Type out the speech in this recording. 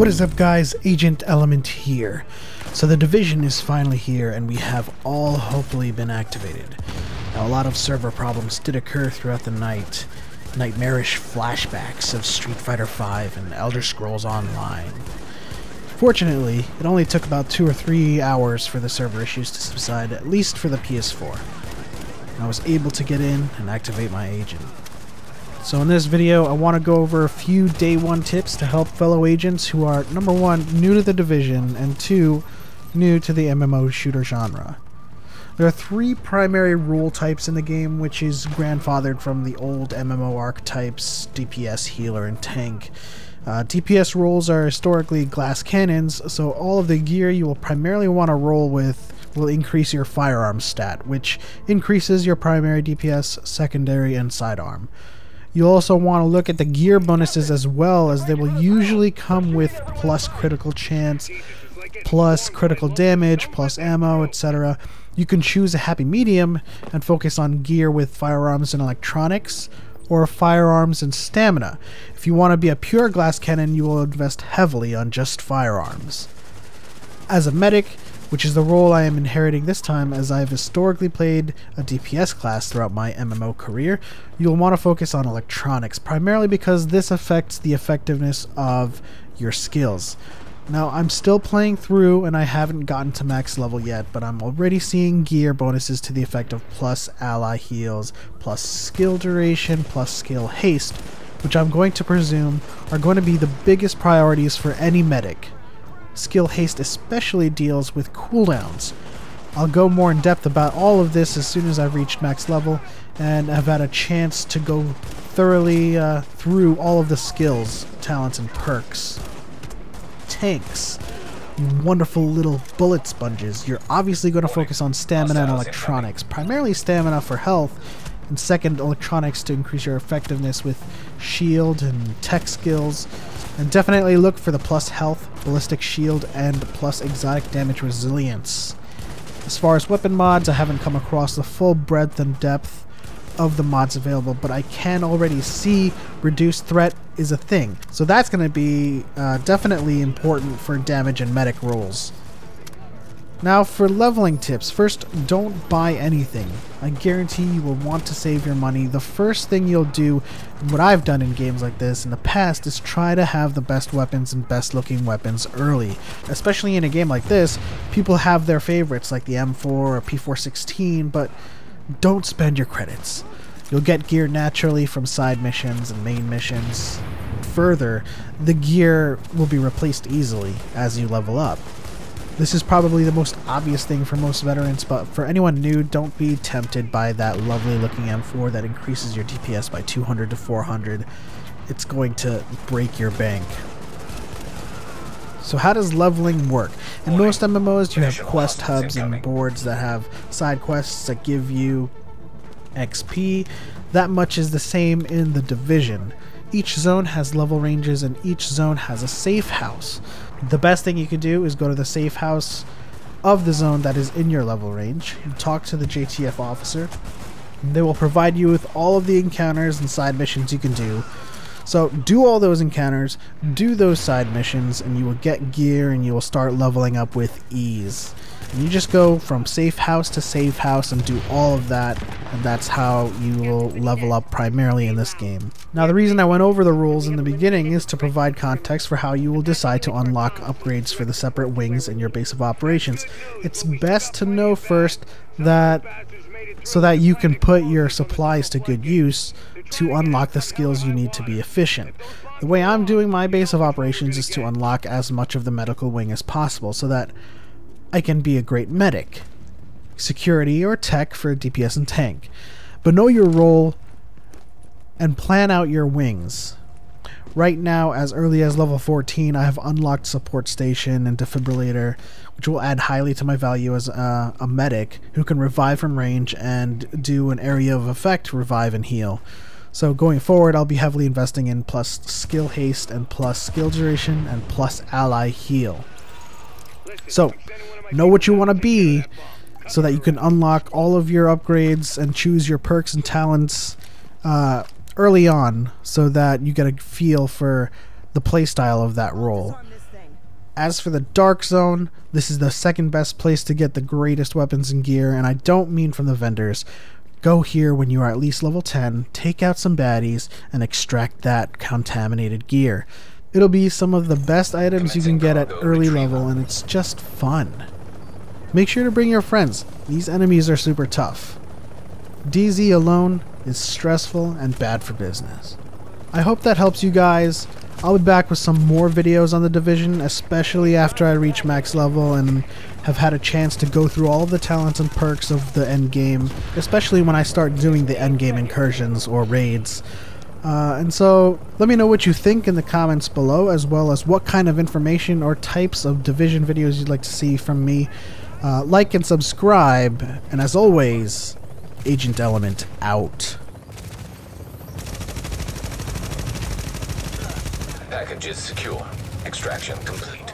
What is up, guys? Agent Element here. So the Division is finally here and we have all hopefully been activated. Now, a lot of server problems did occur throughout the night. Nightmarish flashbacks of Street Fighter V and Elder Scrolls Online. Fortunately, it only took about 2 or 3 hours for the server issues to subside, at least for the PS4. I was able to get in and activate my agent. So in this video, I want to go over a few day one tips to help fellow agents who are, number 1, new to the Division, and 2, new to the MMO shooter genre. There are 3 primary role types in the game, which is grandfathered from the old MMO archetypes: DPS, healer, and tank. DPS roles are historically glass cannons, so all of the gear you will primarily want to roll with will increase your firearm stat, which increases your primary DPS, secondary, and sidearm. You'll also want to look at the gear bonuses as well, as they will usually come with plus critical chance, plus critical damage, plus ammo, etc. You can choose a happy medium and focus on gear with firearms and electronics, or firearms and stamina. If you want to be a pure glass cannon, you will invest heavily on just firearms. As a medic, which is the role I am inheriting this time, as I've historically played a DPS class throughout my MMO career, you'll want to focus on electronics, primarily because this affects the effectiveness of your skills. Now, I'm still playing through and I haven't gotten to max level yet, but I'm already seeing gear bonuses to the effect of plus ally heals, plus skill duration, plus skill haste, which I'm going to presume are going to be the biggest priorities for any medic. Skill haste especially deals with cooldowns. I'll go more in depth about all of this as soon as I've reached max level and have had a chance to go thoroughly through all of the skills, talents, and perks. Tanks, you wonderful little bullet sponges. You're obviously going to focus on stamina and electronics, primarily stamina for health, and second, electronics to increase your effectiveness with shield and tech skills. And definitely look for the plus health, ballistic shield, and plus exotic damage resilience. As far as weapon mods, I haven't come across the full breadth and depth of the mods available, but I can already see reduced threat is a thing. So that's going to be definitely important for damage and medic roles. Now for leveling tips. First, don't buy anything. I guarantee you will want to save your money. The first thing you'll do, and what I've done in games like this in the past, is try to have the best weapons and best looking weapons early. Especially in a game like this, people have their favorites like the M4 or P416, but don't spend your credits. You'll get gear naturally from side missions and main missions. Further, the gear will be replaced easily as you level up. This is probably the most obvious thing for most veterans, but for anyone new, don't be tempted by that lovely looking M4 that increases your DPS by 200 to 400. It's going to break your bank. So how does leveling work? In most MMOs, you have quest hubs and boards that have side quests that give you XP. That much is the same in the Division. Each zone has level ranges and each zone has a safe house. The best thing you can do is go to the safe house of the zone that is in your level range and talk to the JTF officer. They will provide you with all of the encounters and side missions you can do. So do all those encounters, do those side missions, and you will get gear and you will start leveling up with ease. And you just go from safe house to safe house and do all of that, and that's how you will level up primarily in this game. Now, the reason I went over the rules in the beginning is to provide context for how you will decide to unlock upgrades for the separate wings in your base of operations. It's best to know first that so that you can put your supplies to good use to unlock the skills you need to be efficient. The way I'm doing my base of operations is to unlock as much of the medical wing as possible so that I can be a great medic, security, or tech for DPS and tank. But know your role and plan out your wings. Right now, as early as level 14, I have unlocked support station and defibrillator, which will add highly to my value as a medic who can revive from range and do an area of effect revive and heal. So going forward, I'll be heavily investing in plus skill haste and plus skill duration and plus ally heal. So know what you want to be so that you can unlock all of your upgrades and choose your perks and talents early on, so that you get a feel for the playstyle of that role. As for the Dark Zone, this is the second best place to get the greatest weapons and gear, and I don't mean from the vendors. Go here when you are at least level 10, take out some baddies, and extract that contaminated gear. It'll be some of the best items you can get at early level, and it's just fun. Make sure to bring your friends. These enemies are super tough. DZ alone is stressful and bad for business. I hope that helps you guys. I'll be back with some more videos on The Division, especially after I reach max level and have had a chance to go through all of the talents and perks of the endgame, especially when I start doing the endgame incursions or raids. And so, let me know what you think in the comments below, as well as what kind of information or types of Division videos you'd like to see from me. Like and subscribe, and as always, Agent Element out. Package is secure. Extraction complete.